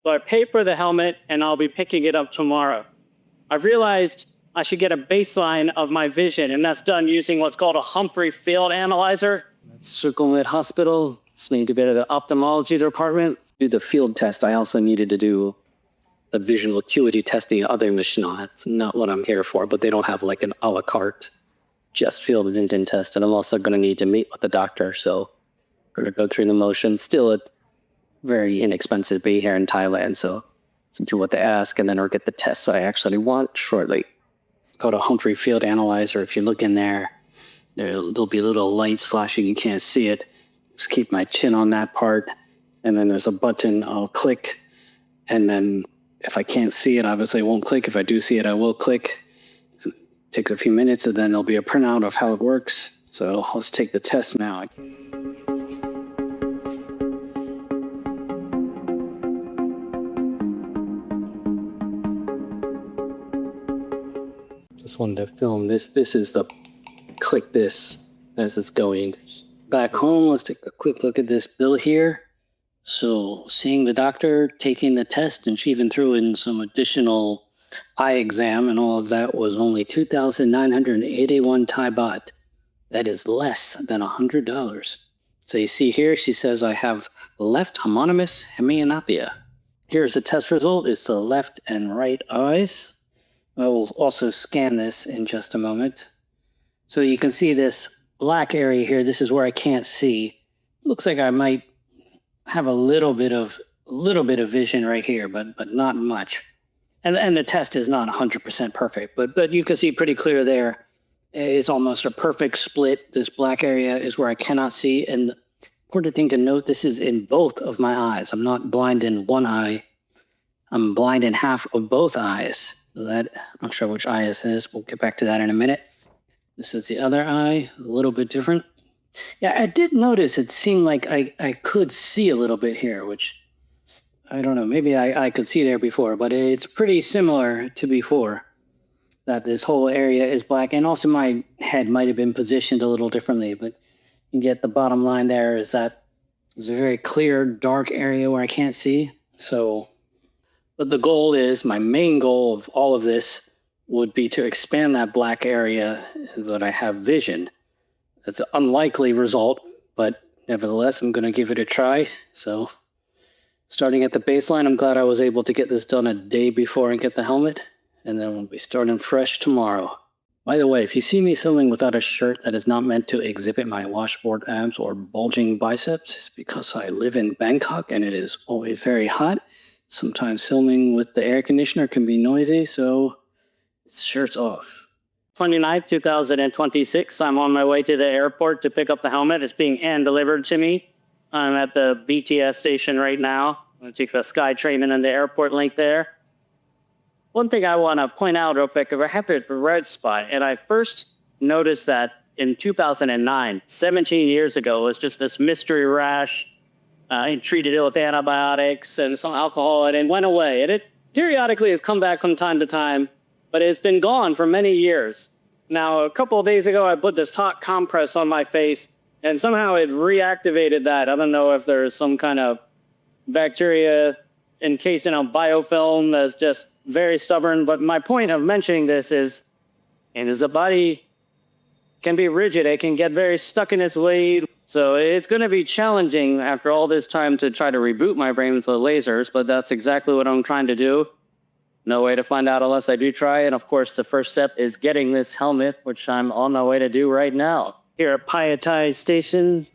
So I paid for the helmet and I'll be picking it up tomorrow. I've realized I should get a baseline of my vision, and that's done using what's called a Humphrey Field Analyzer. Circumvent Hospital. Just need to go to the Ophthalmology department. Do the field test. I also needed to do the visual acuity testing other machine. That's not what I'm here for, but they don't have like an a la carte just field vision test. And I'm also going to need to meet with the doctor. So we're going to go through the motions. Still a very inexpensive be here in Thailand. So do what they ask, and then I'll get the tests I actually want shortly. Go to Humphrey Field Analyzer. If you look in there, there'll be little lights flashing. You can't see it. Just keep my chin on that part. And then there's a button I'll click. And then if I can't see it, obviously I won't click. If I do see it, I will click. It takes a few minutes, and then there'll be a printout of how it works. So let's take the test now. Just wanted to film this. This is the click this as it's going. Back home, let's take a quick look at this bill here. So seeing the doctor, taking the test, and she even threw in some additional eye exam, and all of that was only 2,981 Thai baht. That is less than $100. So you see here, she says I have left homonymous Hemianopia. Here's the test result. It's the left and right eyes. I will also scan this in just a moment. So you can see this black area here. This is where I can't see. Looks like I might have a little bit of vision right here, but not much. And the test is not 100% perfect, but you can see pretty clear there. It's almost a perfect split. This black area is where I cannot see. And the important thing to note, this is in both of my eyes. I'm not blind in one eye. I'm blind in half of both eyes. That, I'm not sure which eye this is. We'll get back to that in a minute. This is the other eye, a little bit different. Yeah, I did notice it seemed like I could see a little bit here, which I don't know. Maybe I could see there before, but it's pretty similar to before, that this whole area is black. And also my head might have been positioned a little differently, but you get the bottom line there is that there's a very clear, dark area where I can't see. But the goal is, my main goal of all of this would be to expand that black area so that I have vision. That's an unlikely result, but nevertheless, I'm going to give it a try. So starting at the baseline, I'm glad I was able to get this done a day before and get the helmet. And then we'll be starting fresh tomorrow. By the way, if you see me filming without a shirt that is not meant to exhibit my washboard abs or bulging biceps, it's because I live in Bangkok and it is always very hot. Sometimes filming with the air conditioner can be noisy, so it's shirts off. 29th, 2026, I'm on my way to the airport to pick up the helmet. It's being hand-delivered to me. I'm at the BTS station right now. I'm going to take the Skytrain and then the airport link there. One thing I want to point out real quick, I have a red spot, and I first noticed that in 2009, 17 years ago, it was just this mystery rash. I treated it with antibiotics and some alcohol, and it went away. And it periodically has come back from time to time, but it's been gone for many years. Now, a couple of days ago, I put this hot compress on my face, and somehow it reactivated that. I don't know if there's some kind of bacteria encased in a biofilm that's just very stubborn. But my point of mentioning this is, and as a body can be rigid, it can get very stuck in its lead. So it's going to be challenging after all this time to try to reboot my brain with the lasers, but that's exactly what I'm trying to do. No way to find out unless I do try. And of course, the first step is getting this helmet, which I'm on my way to do right now. Here at Payatai Station,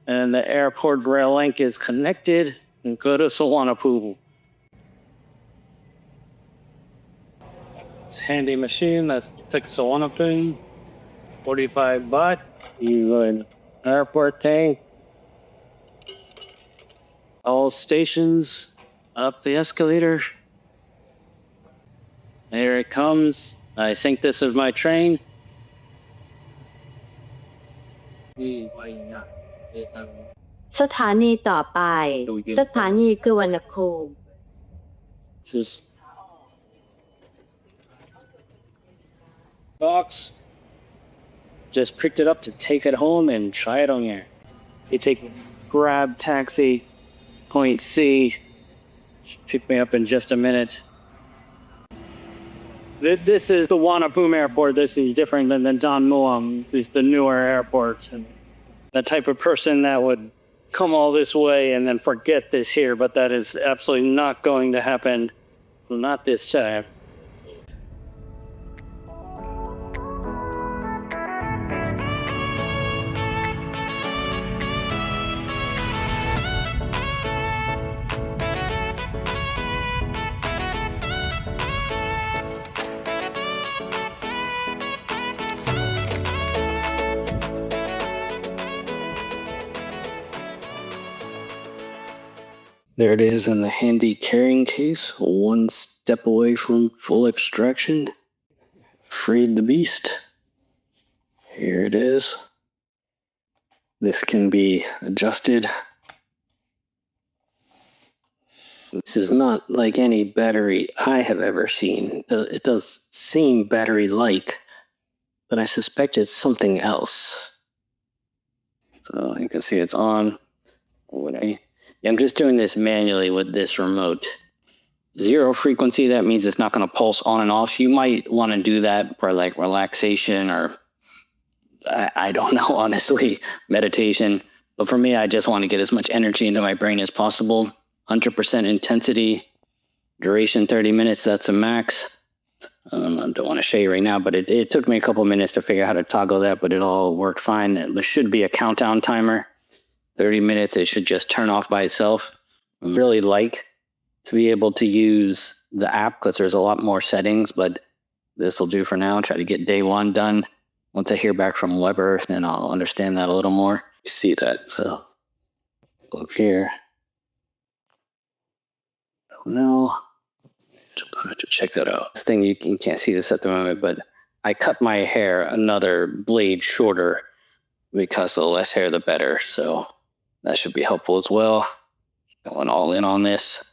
and the airport rail link is connected, and go to Suvarnabhumi. It's a handy machine. Let's take Suvarnabhumi. 45 baht. You go in airport thing. All stations, up the escalator. Here it comes. I think this is my train. สถานีต่อไปสถานีคือวรรณภูมิ This box. Just picked it up to take it home and try it on here. You take Grab taxi, point C, Should pick me up in just a minute. This is the Suvarnabhumi airport. This is different than the Don Mueang. These the newer airports. And the type of person that would come all this way and then forget this here, but that is absolutely not going to happen. Not this time. There it is in the handy carrying case, one step away from full extraction. Freed the beast. Here it is. This can be adjusted. This is not like any battery I have ever seen. It does seem battery-like, but I suspect it's something else. So you can see it's on. I'm just doing this manually with this remote. 0 frequency, that means it's not going to pulse on and off. You might want to do that for like relaxation or, I don't know, honestly, meditation. But for me, I just want to get as much energy into my brain as possible. 100% intensity, duration 30 minutes, that's a max. I don't want to show you right now, but it took me a couple minutes to figure out how to toggle that, but it all worked fine. There should be a countdown timer. 30 minutes, it should just turn off by itself. I really like to be able to use the app because there's a lot more settings, but this will do for now. Try to get day 1 done. Once I hear back from Weber, then I'll understand that a little more. You see that, so look here. No, I have to check that out. This thing, you can't see this at the moment, but I cut my hair another blade shorter because the less hair, the better. So that should be helpful as well. Going all in on this.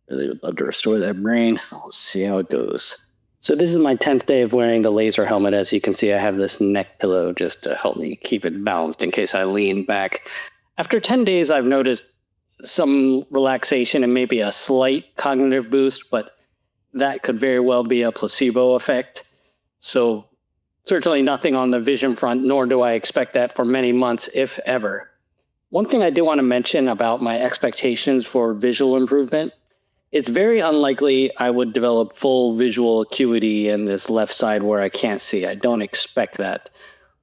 Really would love to restore that brain. We'll see how it goes. So this is my 10th day of wearing the laser helmet. As you can see, I have this neck pillow just to help me keep it balanced in case I lean back. After 10 days, I've noticed some relaxation and maybe a slight cognitive boost, but that could very well be a placebo effect. So certainly nothing on the vision front, nor do I expect that for many months, if ever. One thing I do want to mention about my expectations for visual improvement, it's very unlikely I would develop full visual acuity in this left side where I can't see. I don't expect that.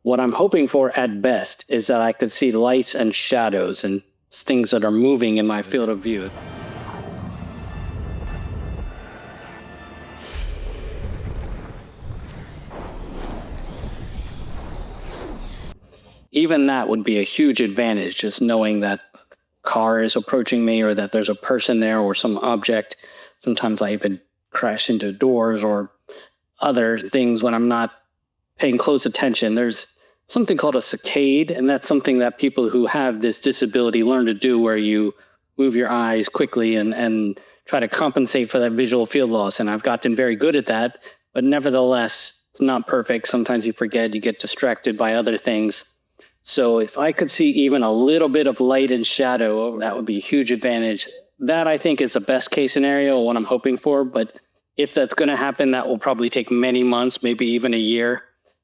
What I'm hoping for at best is that I could see lights and shadows and things that are moving in my field of view. Even that would be a huge advantage, just knowing that car is approaching me or that there's a person there or some object. Sometimes I even crash into doors or other things when I'm not paying close attention. There's something called a saccade, and that's something that people who have this disability learn to do, where you move your eyes quickly and try to compensate for that visual field loss. And I've gotten very good at that, but nevertheless, it's not perfect. Sometimes you forget, you get distracted by other things. So if I could see even a little bit of light and shadow, that would be a huge advantage. That, I think, is the best case scenario, what I'm hoping for. But if that's going to happen, that will probably take many months, maybe even a year.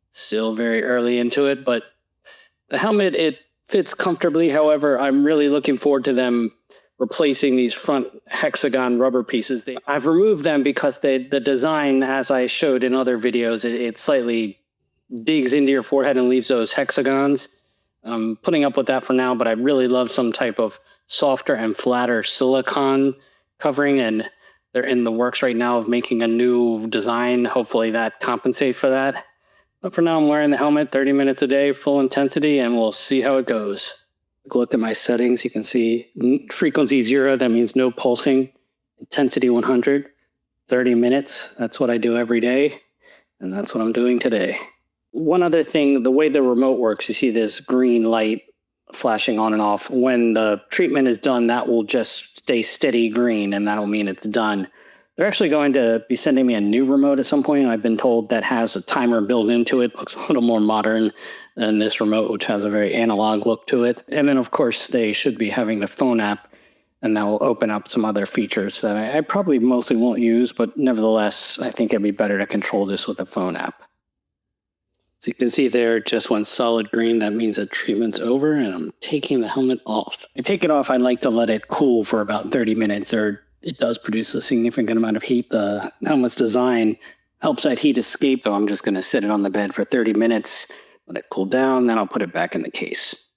Still very early into it. But the helmet, it fits comfortably. However, I'm really looking forward to them replacing these front hexagon rubber pieces. I've removed them because the design, as I showed in other videos, it slightly digs into your forehead and leaves those hexagons. I'm putting up with that for now, but I really love some type of softer and flatter silicone covering, and they're in the works right now of making a new design. Hopefully that compensates for that. But for now, I'm wearing the helmet 30 minutes a day, full intensity, and we'll see how it goes. Look at my settings. You can see frequency 0, that means no pulsing. Intensity 100, 30 minutes. That's what I do every day, and that's what I'm doing today. One other thing, the way the remote works, you see this green light flashing on and off. When the treatment is done, that will just stay steady green, and that'll mean it's done. They're actually going to be sending me a new remote at some point. I've been told that has a timer built into it. Looks a little more modern than this remote, which has a very analog look to it. And then, of course, they should be having the phone app And that will open up some other features that I probably mostly won't use, but nevertheless, I think it'd be better to control this with a phone app. So you can see there, just went solid green. That means that treatment's over, and I'm taking the helmet off. I take it off, I like to let it cool for about 30 minutes, or it does produce a significant amount of heat. The helmet's design helps that heat escape, so I'm just going to sit it on the bed for 30 minutes, let it cool down, then I'll put it back in the case.